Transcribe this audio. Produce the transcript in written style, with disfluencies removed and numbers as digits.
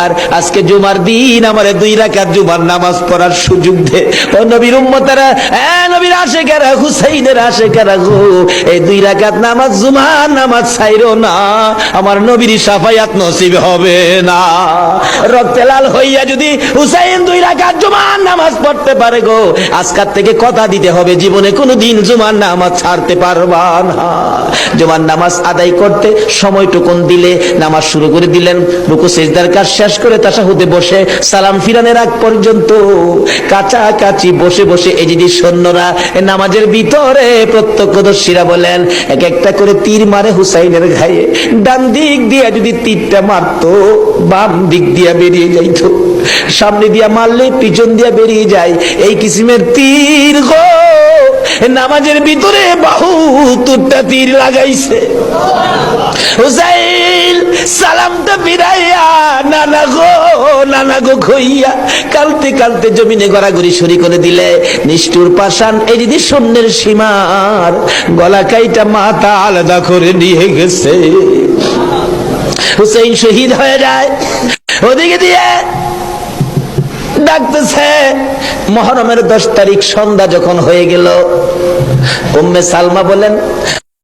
আর আজকে জুমার দিন আমারে 2 রাকাত জুমার নামাজ পড়ার সুযোগ দে। ও নবীর উম্মতেরা, নবীর আশিকেরা, হুসাইনের আশিকেরা গো, এই 2 রাকাত নামাজ জুমার নামাজ ছাইরো না, আমার নবীর শাফায়াত নসিব হবে না। রক্তে লাল হইয়া যদি হুসাইন 2 রাকাত জুমার নামাজ পড়তে পারে গো, আজকাল থেকে কথা দিতে হবে জীবনে কোনোদিন জুমার নামাজ ছাড়তে পারবা না। জুমার নামাজ আদায় করতে সময়টুকুন দিলে নামাজ শুরু করে দিলেন, রুকু সিজদার কাজ শেষ করে তাশাহুদে বসে সালাম ফিরানোর আগ পর্যন্ত কাছাকাছি বসে বসে এই যে সৈন্যরা নামাজের ভিতরে প্রত্যক্ষদর্শীরা বলেন এক একটা করে তীর মারে হুসাইনের গায়ে। ডান দিক দিয়ে যদি তীরটা মারতো, বাম দিক দিয়া বেরিয়ে যাইত, সামনে দিয়া মারলে পিছন দিয়া বেরিয়ে যায়, এই কিসিমের তীর গো নামাজের ভিতরে 72টা তীর লাগাইছে। হুসাইন সালামটা ফিরাইয়া নানা গো কইয়া কালতে কালতে জমিনে গড়াগড়ি শুরু করে দিলে নিষ্ঠুর পাষাণ এই যদি সৈন্যের সীমার গলা কাইটা মাথা আলাদা করে নিয়ে গেছে। হুসাইন শহীদ হয়ে যায়। ওদিকে দিয়ে ডাকতেছে। মহরমের 10 তারিখ সন্ধ্যা যখন হয়ে গেল, উম্মে সালমা বলেন